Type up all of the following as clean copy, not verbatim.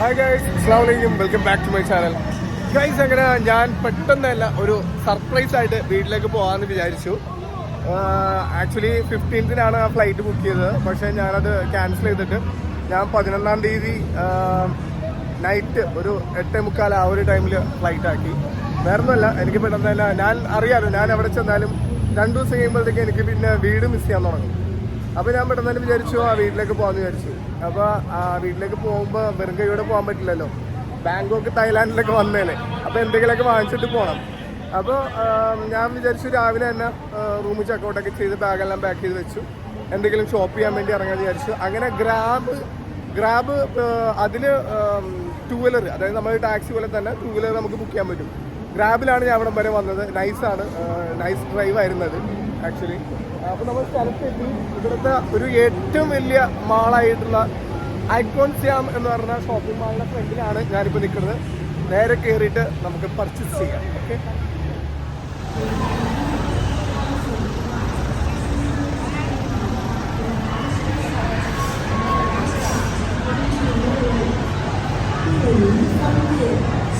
Hi guys, അസ്സലാമു അലൈക്കും. Welcome back to my channel. Guys, അങ്ങനെ ഞാൻ പെട്ടെന്നല്ല ഒരു സർപ്രൈസ് ആയിട്ട് വീട്ടിലേക്ക് പോകാമെന്ന് വിചാരിച്ചു. ആക്ച്വലി 15-നാണ് ആ ഫ്ലൈറ്റ് ബുക്ക് ചെയ്തത്. പക്ഷേ ഞാനത് ക്യാൻസൽ ചെയ്തിട്ട് ഞാൻ 11-ാം തീയതി നൈറ്റ് ഒരു 8:45 ആ ഒരു ടൈമിൽ ഫ്ലൈറ്റ് ആക്കി. വേറൊന്നുമല്ല, എനിക്ക് പെട്ടെന്നല്ല, ഞാൻ അറിയാമല്ലോ, ഞാൻ എവിടെ ചെന്നാലും 2 ദിവസം കഴിയുമ്പോഴത്തേക്ക് എനിക്ക് പിന്നെ വീട് മിസ് ചെയ്യാൻ തുടങ്ങും. അപ്പോൾ ഞാൻ പെട്ടെന്ന് തന്നെ വിചാരിച്ചു വീട്ടിലേക്ക് പോകാമെന്ന് വിചാരിച്ചു. അപ്പോൾ വീട്ടിലേക്ക് പോകുമ്പോൾ വെറും കൈയോടെ പോകാൻ പറ്റില്ലല്ലോ. ബാങ്കോക്ക് തായ്ലാൻഡിലൊക്കെ വന്നേനെ, അപ്പോൾ എന്തെങ്കിലുമൊക്കെ വാങ്ങിച്ചിട്ട് പോകണം. അപ്പോൾ ഞാൻ വിചാരിച്ചു രാവിലെ തന്നെ റൂമിൽ ചെക്കൗട്ടൊക്കെ ചെയ്ത് ബാഗെല്ലാം പാക്ക് ചെയ്ത് വെച്ചു. എന്തെങ്കിലും ഷോപ്പ് ചെയ്യാൻ വേണ്ടി ഇറങ്ങാമെന്ന് വിചാരിച്ചു. അങ്ങനെ ഗ്രാബ് അതിൽ 2 വീലർ, അതായത് നമ്മൾ ടാക്സി പോലെ തന്നെ 2 വീലർ നമുക്ക് ബുക്ക് ചെയ്യാൻ പറ്റും. ഗ്രാബിലാണ് ഞാൻ അവിടം വരെ വന്നത്. നൈസ് ഡ്രൈവ് ആയിരുന്നത് ആക്ച്വലി. അപ്പോൾ നമ്മൾ സ്ഥലത്തെത്തി. ഇവിടുത്തെ ഒരു ഏറ്റവും വലിയ മാളായിട്ടുള്ള ഐക്കോൺ സിയാം എന്ന് പറഞ്ഞ ഷോപ്പിംഗ് മാളിൻ്റെ ഫ്രണ്ടിലാണ് ഞാനിപ്പോൾ നിൽക്കുന്നത്. നേരെ കയറിയിട്ട് നമുക്ക് പർച്ചേസ് ചെയ്യാം. ഓക്കെ,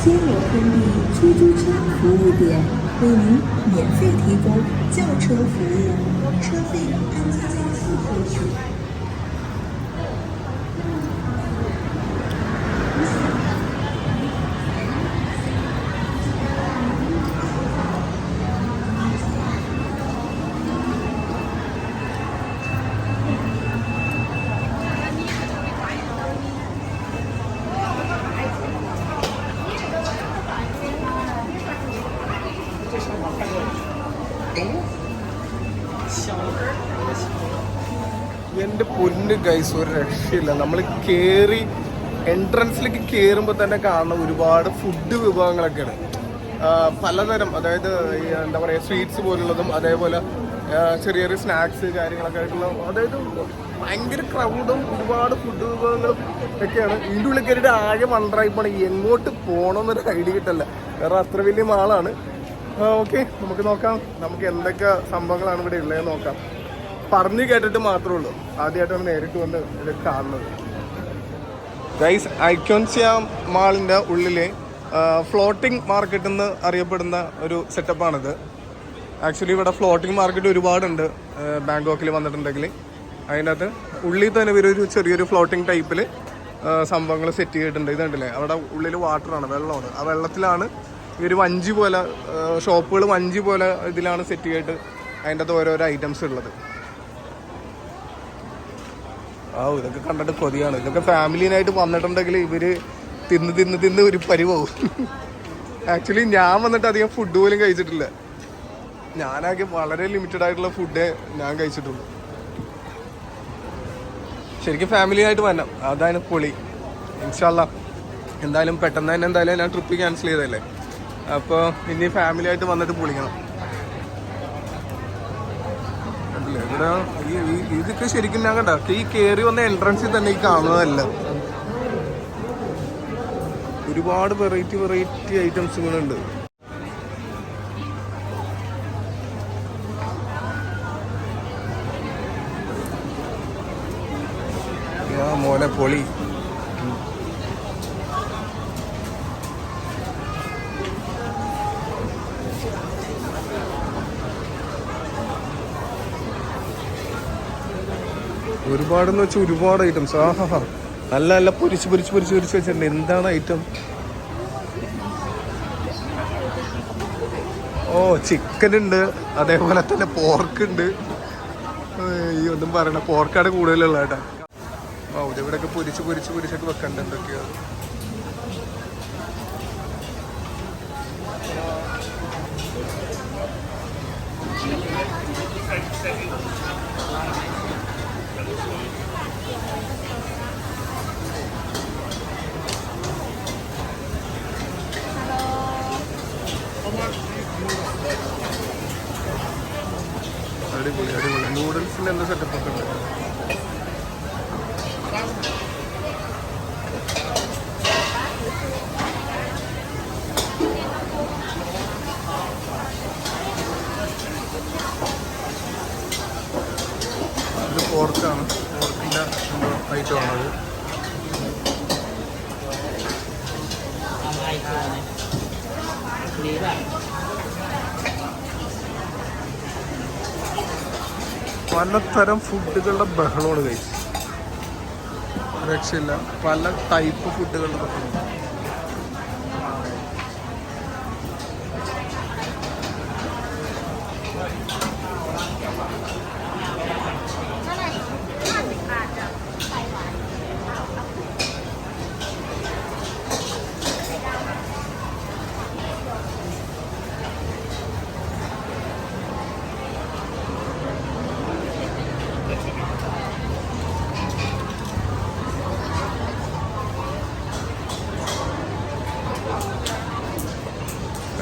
先有分地出租车服务点为您免费提供轿车服务，车费按计价器收取。എൻ്റെ പൊന്ന് ഗൈസ്, ഒരു രക്ഷയില്ല. നമ്മൾ കയറി എൻട്രൻസിലേക്ക് കയറുമ്പോൾ തന്നെ കാണുന്ന ഒരുപാട് ഫുഡ് വിഭവങ്ങളൊക്കെയാണ്. പലതരം, അതായത് എന്താ പറയുക, സ്വീറ്റ്സ് പോലുള്ളതും അതേപോലെ ചെറിയ ചെറിയ സ്നാക്സ് കാര്യങ്ങളൊക്കെ ആയിട്ടുള്ള, അതായത് ഭയങ്കര ക്രൗഡും ഒരുപാട് ഫുഡ് വിഭവങ്ങളും ഒക്കെയാണ്. ഇതിൻ്റെ ഉള്ളിൽ കയറിയിട്ട് ആകെ വണ്ടറായി പോകണം, എങ്ങോട്ട് പോകണമെന്നൊരു ഐഡിയ കിട്ടല്ല. കാരണം അത്ര വലിയ മാളാണ്. ഓക്കെ, നമുക്ക് നോക്കാം നമുക്ക് എന്തൊക്കെ സംഭവങ്ങളാണ് ഇവിടെ ഉള്ളതെന്ന് നോക്കാം. പറഞ്ഞു കേട്ടിട്ട് മാത്രമേ ഉള്ളൂ, ആദ്യമായിട്ടാണ് നേരിട്ട് വന്ന് ഇത് കാണുന്നത്. ഗൈസ്, ഐക്കോൺ സിയാം മാളിൻ്റെ ഉള്ളിലെ ഫ്ലോട്ടിംഗ് മാർക്കറ്റ് എന്ന് അറിയപ്പെടുന്ന ഒരു സെറ്റപ്പാണിത്. ആക്ച്വലി ഇവിടെ ഫ്ലോട്ടിംഗ് മാർക്കറ്റ് ഒരുപാടുണ്ട് ബാങ്കോക്കിൽ വന്നിട്ടുണ്ടെങ്കിൽ. അതിനകത്ത് ഉള്ളിൽ തന്നെ ഇവരൊരു ചെറിയൊരു ഫ്ലോട്ടിംഗ് ടൈപ്പിൽ സംഭവങ്ങൾ സെറ്റ് ചെയ്തിട്ടുണ്ട്. ഇതുണ്ടല്ലേ, അവിടെ ഉള്ളിൽ വാട്ടറാണ്, വെള്ളമാണ്. ആ വെള്ളത്തിലാണ് ഇവർ വഞ്ചി പോലെ, ഷോപ്പുകൾ വഞ്ചി പോലെ ഇതിലാണ് സെറ്റ് ചെയ്തിട്ട് അതിൻ്റെ അകത്ത് ഓരോരോ ഐറ്റംസ് ഉള്ളത്. ഇതൊക്കെ കണ്ടിട്ട് കൊതിയാണ്. ഇതൊക്കെ ഫാമിലിനായിട്ട് വന്നിട്ടുണ്ടെങ്കിൽ ഇവർ തിന്ന് ഒരു പരിവാവും. ആക്ച്വലി ഞാൻ വന്നിട്ട് അധികം ഫുഡ് പോലും കഴിച്ചിട്ടില്ല. ഞാനാകെ വളരെ ലിമിറ്റഡ് ആയിട്ടുള്ള ഫുഡേ ഞാൻ കഴിച്ചിട്ടുള്ളൂ. ശരിക്കും ഫാമിലിയായിട്ട് വരണം, അതാണ് പൊളി. ഇൻഷാ അല്ലാ എന്തായാലും പെട്ടെന്ന് തന്നെ എന്തായാലും ഞാൻ ട്രിപ്പ് ക്യാൻസൽ ചെയ്തല്ലേ, അപ്പോൾ ഇനി ഫാമിലിയായിട്ട് വന്നിട്ട് പൊളിക്കണം. ഇവിടെ ഇതൊക്കെ ശരിക്കും ഞാൻ കണ്ട ഈ കയറി വന്ന എൻട്രൻസിൽ തന്നെ ഈ കാണുന്നതല്ല, ഒരുപാട് വെറൈറ്റി ഐറ്റംസുകളുണ്ട്. മോനെ പൊളി. ഒരുപാടെന്ന് വെച്ചാൽ ഒരുപാട് ഐറ്റംസ്. നല്ല നല്ല പൊരിച്ച് വെച്ചിട്ടുണ്ട്. എന്താണ് ഐറ്റം? ചിക്കൻ ഉണ്ട്, അതേപോലെ തന്നെ പോർക്ക് ഉണ്ട്. ഈ ഒന്നും പറയണ, പോർക്കാണ് കൂടുതലുള്ള കേട്ടോ. ഇവിടെയൊക്കെ പൊരിച്ചൊക്കെ വെക്കണ്ട എന്തൊക്കെയാണ്. അടിപൊളി നൂഡിൽസിൻ്റെ എന്താ സെറ്റപ്പ് ഒക്കെ ഉണ്ട്. പോർക്കാണ്, പോർക്കിൻ്റെ ഐറ്റമാണത്. പലതരം ഫുഡുകളുടെ ബഹളമാണ് കഴിച്ചു, രക്ഷയില്ല. പല ടൈപ്പ് ഫുഡുകളുടെ ബഹളമാണ്.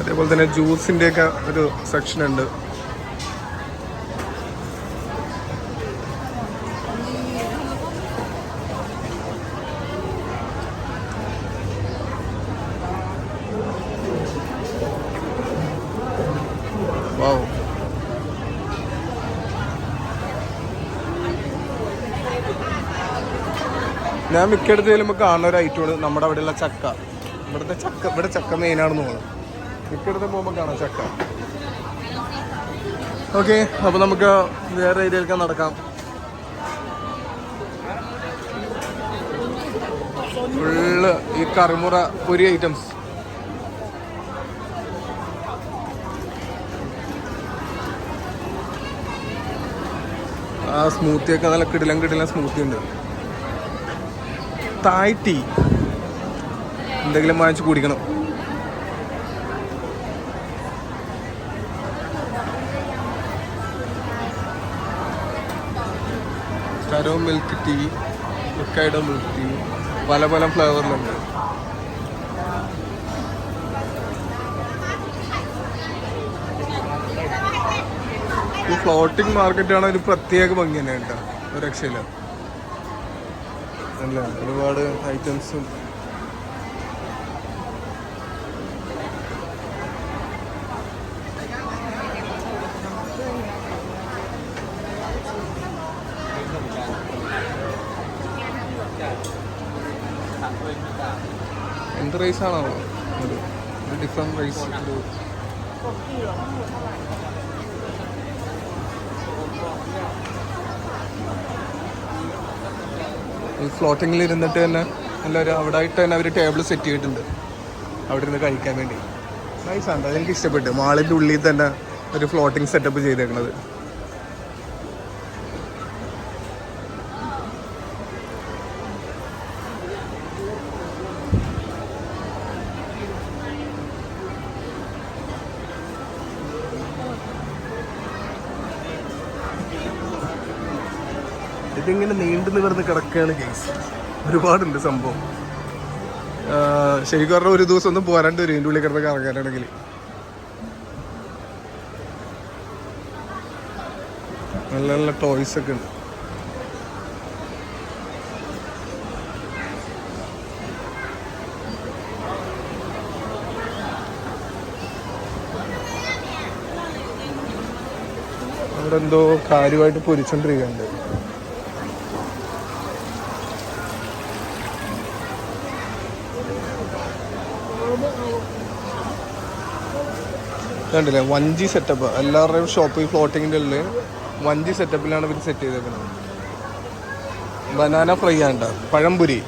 അതേപോലെ തന്നെ ജ്യൂസിൻ്റെ ഒക്കെ ഒരു സെക്ഷൻ ഉണ്ട്. വൗ, ഞാൻ മിക്കയിടത്ത് ചെല്ലുമ്പോൾ കാണുന്ന ഒരു ഐറ്റമാണ് നമ്മുടെ അവിടെയുള്ള ചക്ക. ഇവിടെ ചക്ക മെയിനാണെന്ന് തോന്നുന്നു. മിക്കയിടത്ത് പോകുമ്പോൾ കാണാം ചക്ക. ഓക്കെ, അപ്പോൾ നമുക്ക് വേറെ ഏരിയയിലേക്ക് നടക്കാം. ഫുള്ള് ഈ കറിമുറ പൊരി ഐറ്റംസ്. ആ സ്മൂത്തിയൊക്കെ നല്ല കിടിലം സ്മൂത്തി ഉണ്ട്. തായ് ടീ എന്തെങ്കിലും വാങ്ങിച്ച് കുടിക്കണം. കരോ milk tea, Hokkaido milk tea, പല ഫ്ലേവറിലുണ്ട്. ഈ ഫ്ലോട്ടിംഗ് മാർക്കറ്റാണ് ഒരു പ്രത്യേക ഭംഗി തന്നെ കേട്ടോ, ഒരു രക്ഷയില്ല. അല്ല, ഒരുപാട് ഐറ്റംസും എന്ത് റൈസാണോ ഒരു ഡിഫറെൻറ്റ് റൈസ്. ഈ ഫ്ലോട്ടിങ്ങിൽ ഇരുന്നിട്ട് തന്നെ എല്ലാവരും അവിടെ ആയിട്ട് തന്നെ അവർ ടേബിൾ സെറ്റ് ചെയ്തിട്ടുണ്ട് അവിടെ ഇരുന്ന് കഴിക്കാൻ വേണ്ടി. നൈസാണ്, അതെനിക്ക് ഇഷ്ടപ്പെട്ടു. മാളിൻ്റെ ഉള്ളിൽ തന്നെ ഒരു ഫ്ലോട്ടിങ് സെറ്റപ്പ് ചെയ്തേക്കണത്. ഇതിങ്ങനെ നീണ്ടു നിവർന്ന് കിടക്കുകയാണ് കേസ്. ഒരുപാടുണ്ട് സംഭവം. ശരിക്കും പറഞ്ഞാൽ ഒരു ദിവസം ഒന്നും പോരാണ്ട് വരും ഇതിൻ്റെ ഉള്ളിൽ കിടന്ന് കറങ്ങാനാണെങ്കിൽ. നല്ല ടോയ്സ് ഒക്കെ ഉണ്ട്. അവിടെ എന്തോ കാര്യമായിട്ട് പൊരിച്ചോണ്ടിരിക്കുന്നുണ്ട്. കണ്ടില്ലേ, വഞ്ചി സെറ്റപ്പ്. എല്ലാവരുടെയും ഷോപ്പ് ഈ ഫ്ലോട്ടിങ്ങിൻ്റെ ഉള്ളിൽ വഞ്ചി സെറ്റപ്പിലാണ് ഇവർ സെറ്റ് ചെയ്തേക്കുന്നത്. ബനാന ഫ്രൈ ആണ്, പഴംപൊരി.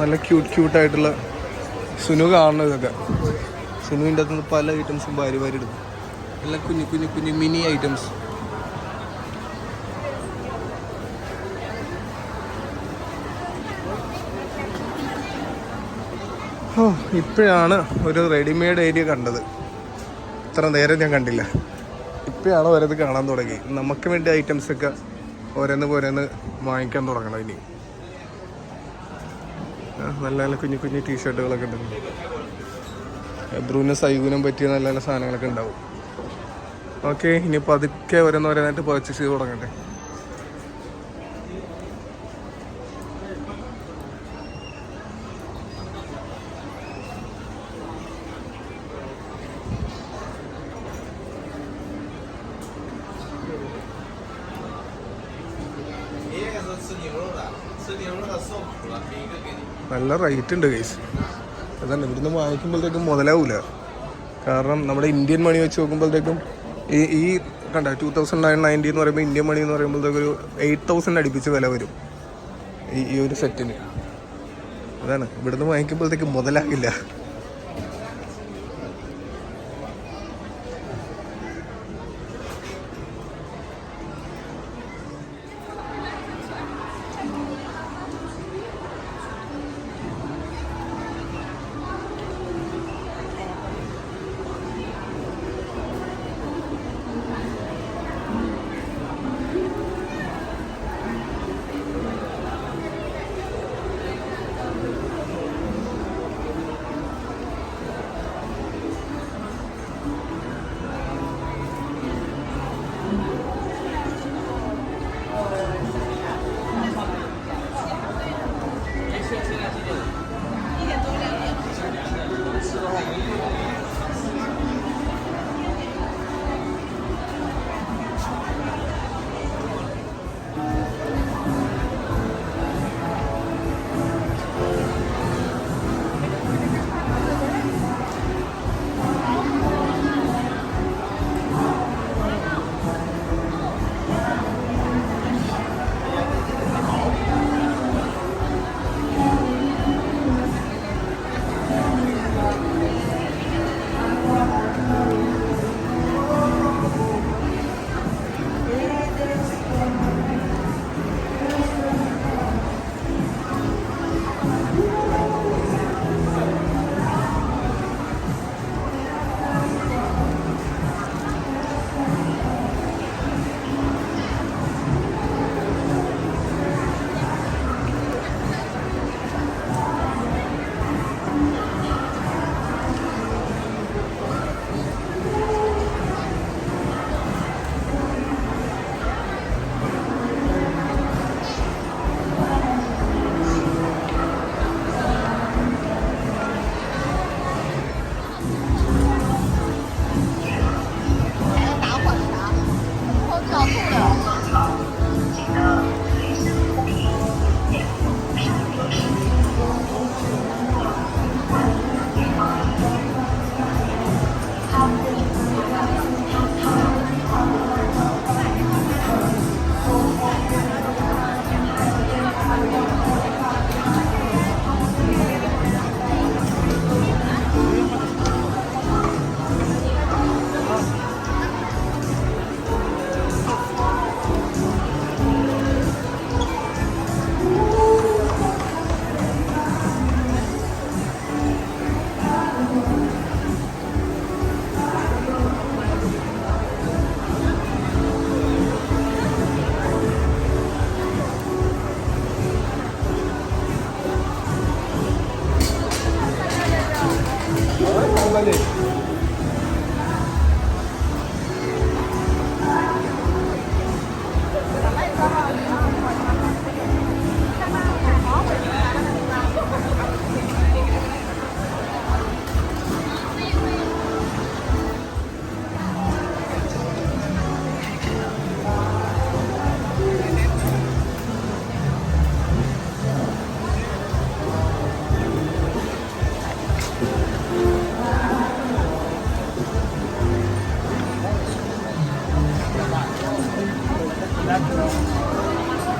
നല്ല ക്യൂട്ടായിട്ടുള്ള സുനു കാണുന്നത് ഇതൊക്കെ. സുനുവിൻ്റെ അകത്തുനിന്ന് പല ഐറ്റംസും വാരി എടുക്കും. എല്ലാം കുഞ്ഞു മിനി ഐറ്റംസ്. ഇപ്പോഴാണ് ഒരു റെഡിമെയ്ഡ് ഏരിയ കണ്ടത്. ഇത്ര നേരം ഞാൻ കണ്ടില്ല. ഇപ്പോഴാണ് ഓരോന്ന് കാണാൻ തുടങ്ങി. നമുക്ക് വേണ്ടി ഐറ്റംസൊക്കെ ഓരോന്ന് വാങ്ങിക്കാൻ തുടങ്ങണം ഇനി. നല്ല നല്ല കുഞ്ഞു കുഞ്ഞു ടീഷർട്ടുകളൊക്കെ ഉണ്ട്. എബ്രൂവിനും സൈഗുനും പറ്റിയ നല്ല നല്ല സാധനങ്ങളൊക്കെ ഉണ്ടാവും. ഓക്കെ, ഇനിയിപ്പോൾ അതൊക്കെ ഓരോന്നോരോന്നായിട്ട് പർച്ചേസ് ചെയ്ത് തുടങ്ങട്ടെ. നല്ല റേറ്റ് ഉണ്ട് ഗൈസ്. അതന്നെ, ഇവിടുന്ന് വാങ്ങിക്കുമ്പോഴത്തേക്കും മുതലാവൂല. കാരണം നമ്മുടെ ഇന്ത്യൻ മണി വെച്ച് നോക്കുമ്പോഴത്തേക്കും ഈ കണ്ട 2990 എന്ന് പറയുമ്പോൾ ഇന്ത്യൻ മണി എന്ന് പറയുമ്പോഴത്തേക്കും ഒരു 8000 അടുപ്പിച്ച് വില വരും ഈ ഒരു സെറ്റിന്. അതാണ്, ഇവിടുന്ന് വാങ്ങിക്കുമ്പോഴത്തേക്കും മുതലാകില്ല.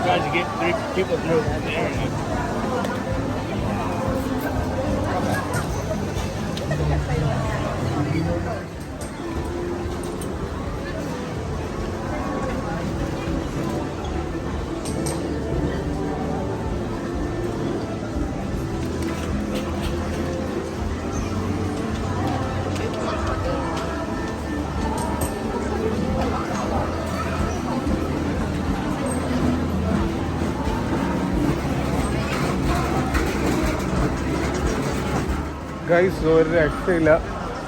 Tries to get people through the area. Guys ഒരു രക്ഷയില്ല.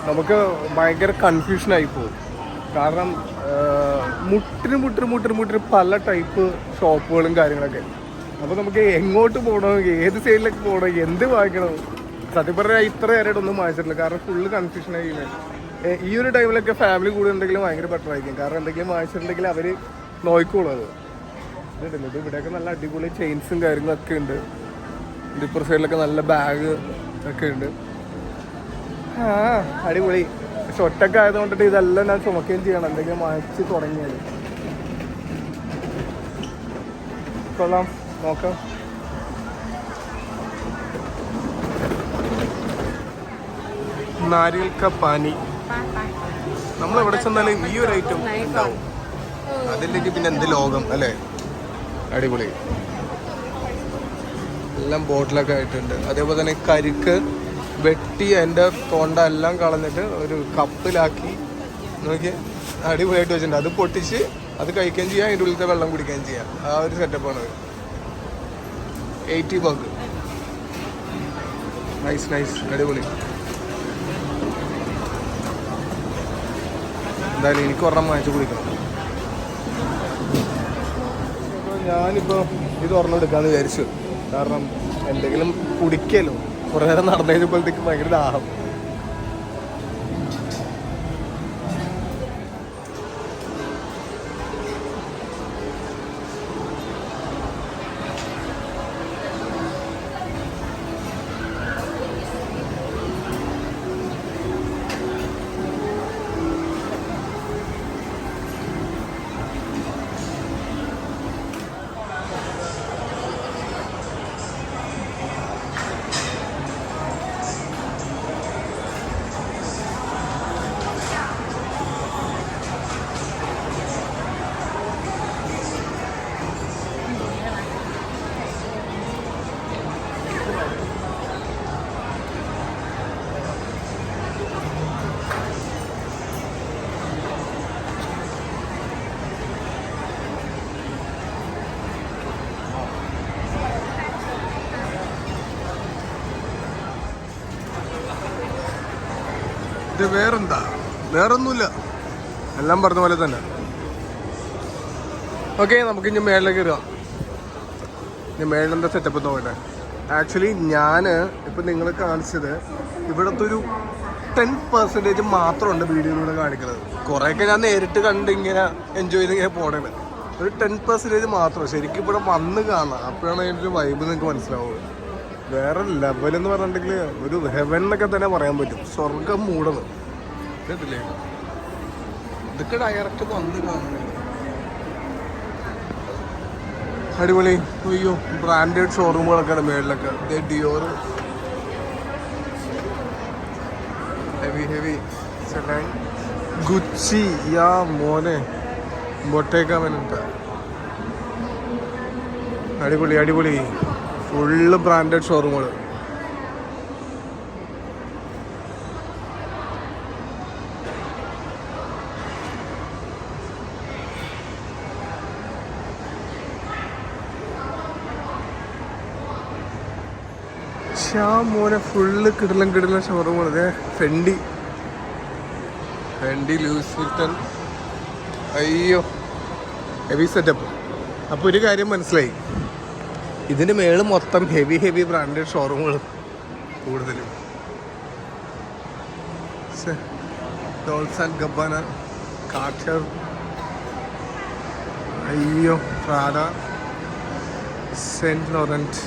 നമുക്ക് ഭയങ്കര കൺഫ്യൂഷനായി പോകും. കാരണം മുട്ടിന് പല ടൈപ്പ് ഷോപ്പുകളും കാര്യങ്ങളൊക്കെ. അപ്പോൾ നമുക്ക് എങ്ങോട്ട് പോകണം, ഏത് സൈഡിലേക്ക് പോകണം, എന്ത് വാങ്ങിക്കണം, സത്യം പറഞ്ഞാൽ ഇത്ര നേരമായിട്ട് ഒന്നും വാങ്ങിച്ചിട്ടില്ല. കാരണം ഫുള്ള് കൺഫ്യൂഷനായി. ഈ ഒരു ടൈമിലൊക്കെ ഫാമിലി കൂടെ ഉണ്ടെങ്കിലും ഭയങ്കര ബെറ്റർ ആയിരിക്കും. കാരണം എന്തെങ്കിലും വാങ്ങിച്ചിട്ടുണ്ടെങ്കിൽ അവർ നോക്കിക്കോളും. അത് ഇതുണ്ടല്ലോ, ഇത് ഇവിടെയൊക്കെ നല്ല അടിപൊളി ചെയിൻസും കാര്യങ്ങളൊക്കെ ഉണ്ട്. ഇപ്പുറ സൈഡിലൊക്കെ നല്ല ബാഗ് ഒക്കെ ഉണ്ട്. അടിപൊളി. പക്ഷെ ഒറ്റക്ക് ആയതുകൊണ്ടിട്ട് ഇതെല്ലാം ഞാൻ ചുമക്കുകയും ചെയ്യണം എന്തെങ്കിലും വാങ്ങിച്ച് തുടങ്ങിയാൽ. കൊള്ളാം, നോക്കാം. നാരിയൽ കാ പാനി നമ്മളെവിടെ ചെന്നാലും ഈ ഒരു ഐറ്റം ഉണ്ടാവും. അതിലേക്ക് പിന്നെ എന്ത് ലോകം അല്ലേ. അടിപൊളി. എല്ലാം ബോട്ടിലൊക്കെ ആയിട്ടുണ്ട്. അതേപോലെ തന്നെ കരിക്ക് വെട്ടി അതിൻ്റെ തൊണ്ട എല്ലാം കളഞ്ഞിട്ട് ഒരു കപ്പിലാക്കി നോക്കി അടിപൊളിയായിട്ട് വെച്ചിട്ടുണ്ട്. അത് പൊട്ടിച്ച് അത് കഴിക്കുകയും ചെയ്യാം, അതിൻ്റെ ഉള്ളിലത്തെ വെള്ളം കുടിക്കുകയും ചെയ്യാം. ആ ഒരു സെറ്റപ്പാണ്. 80 ബഗ്. നൈസ് അടിപൊളി. എന്തായാലും എനിക്ക് ഒരെണ്ണം വാങ്ങിച്ച് കുടിക്കണം. ഞാനിപ്പോൾ ഇത് ഒരെണ്ണം എടുക്കാമെന്ന് വിചാരിച്ചു. കാരണം എന്തെങ്കിലും കുടിക്കല്ലോ. കുറേ നേരം നടന്നു കഴിഞ്ഞപ്പോഴത്തേക്ക് ഭയങ്കര ദാഹം. ഇത് വേറെന്താ, വേറൊന്നുമില്ല, എല്ലാം പറഞ്ഞ പോലെ തന്നെ. ഓക്കെ, നമുക്ക് ഇനി മേളിലേക്ക് കയറാം. ഇനി മേളിലെന്താ സെറ്റപ്പ് നോക്കട്ടെ. ആക്ച്വലി ഞാൻ ഇപ്പം നിങ്ങൾ കാണിച്ചത് ഇവിടുത്തെ ഒരു 10% മാത്രമുണ്ട് വീഡിയോയിലൂടെ കാണിക്കുന്നത്. കുറേയൊക്കെ ഞാൻ നേരിട്ട് കണ്ട് ഇങ്ങനെ എൻജോയ് ചെയ്ത് ഇങ്ങനെ പോകണത്. ഒരു 10% മാത്രം ശരിക്കും ഇവിടെ വന്ന് കാണാം. അപ്പോഴാണ് അതിൻ്റെ ഒരു വൈബ് നിങ്ങൾക്ക് മനസ്സിലാവുക. വേറെ ലെവലെന്ന് പറഞ്ഞിട്ടുണ്ടെങ്കിൽ ഒരു ഹെവൻ എന്നൊക്കെ തന്നെ പറയാൻ പറ്റും. സ്വർഗം മൂടണം കേട്ടില്ലേ. ഇതൊക്കെ ഡയറക്റ്റ് വന്ന് കാണുന്നുണ്ട്. അടിപൊളി. അയ്യോ, ബ്രാൻഡഡ് ഷോറൂമുകളൊക്കെയാണ് മേളിലൊക്കെ. ഡിയോർ, ഹെവി ഗുച്ചി, യാ മോനെ, ബൊട്ടേക്ക വെനറ്റ. അടിപൊളി. ഫുള്ള് ബ്രാൻഡഡ് ഷോറൂമുകൾ. മോനെ ഫുള്ള് കിടലം ഷോറൂമുകൾ. അതെ, ഫെൻഡി, ലൂയിസ് വിൽട്ടൺ. അയ്യോ, ഹെവി സെറ്റപ്പ്. അപ്പോൾ ഒരു കാര്യം മനസ്സിലായി, ഇതിൻ്റെ മേള് മൊത്തം ഹെവി ബ്രാൻഡഡ് ഷോറൂമുകൾ കൂടുതലും. ഡോൾസ് ആൻഡ് ഗബ്ബാന, കാർട്ടർ, അയ്യോ, പ്രാഡ, സെന്റ് ലോറന്റ്.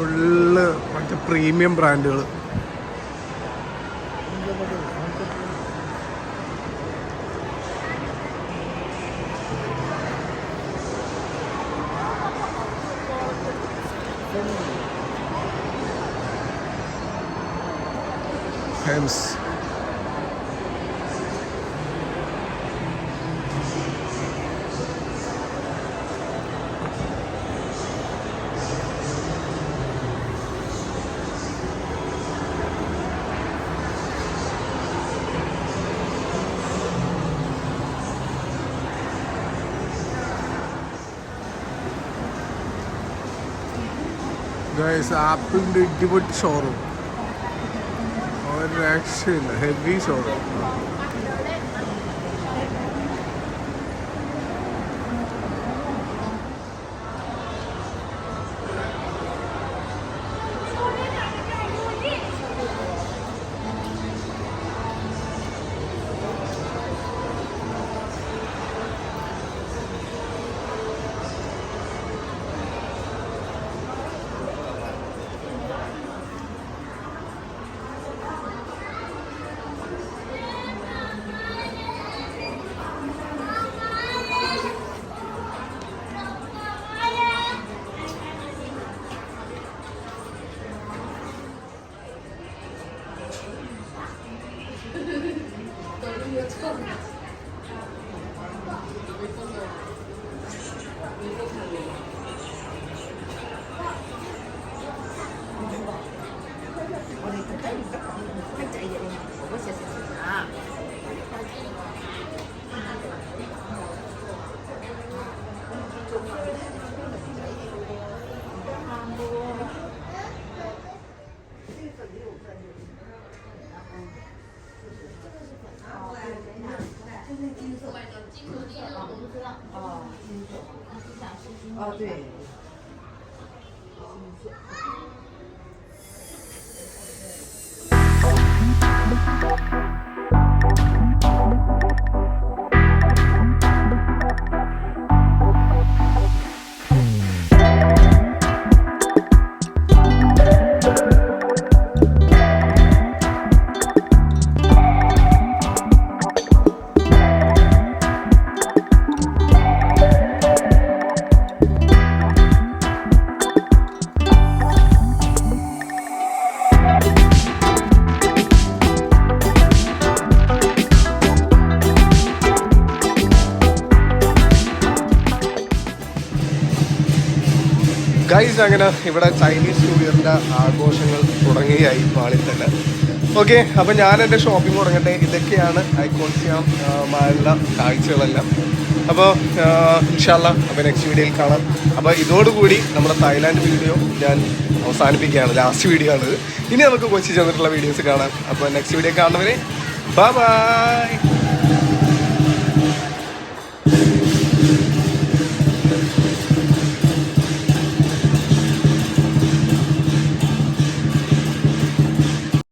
ഫുള്ള് മറ്റേ പ്രീമിയം ബ്രാൻഡുകൾ. ഹെംസ്, ഗൈസ് ആപ്പിളിൻ്റെ ഇടിപൊട്ടി ഷോറൂം, ഒരു രക്ഷയില്ല, ഹെവി ഷോറൂം. ഗൈസ്, അങ്ങനെ ഇവിടെ ചൈനീസ് ന്യൂ ഇയറിൻ്റെ ആഘോഷങ്ങൾ തുടങ്ങുകയായി മാളിൽ തന്നെ. ഓക്കെ, അപ്പോൾ ഞാൻ എൻ്റെ ഷോപ്പിംഗ് തുടങ്ങട്ടെ. ഇതൊക്കെയാണ് ഐക്കോൺസിയം മാളിലെ കാഴ്ചകളെല്ലാം. അപ്പോൾ ഇൻഷാല്ലാ അപ്പോൾ നെക്സ്റ്റ് വീഡിയോയിൽ കാണാം. അപ്പോൾ ഇതോടുകൂടി നമ്മുടെ തായ്ലാൻഡ് വീഡിയോ ഞാൻ അവസാനിപ്പിക്കുകയാണ്. ലാസ്റ്റ് വീഡിയോ ആണിത്. ഇനി നമുക്ക് കൊച്ചി ചെന്നിട്ടുള്ള വീഡിയോസ് കാണാം. അപ്പോൾ നെക്സ്റ്റ് വീഡിയോ കാണുന്നവരെ ബൈ ബൈ.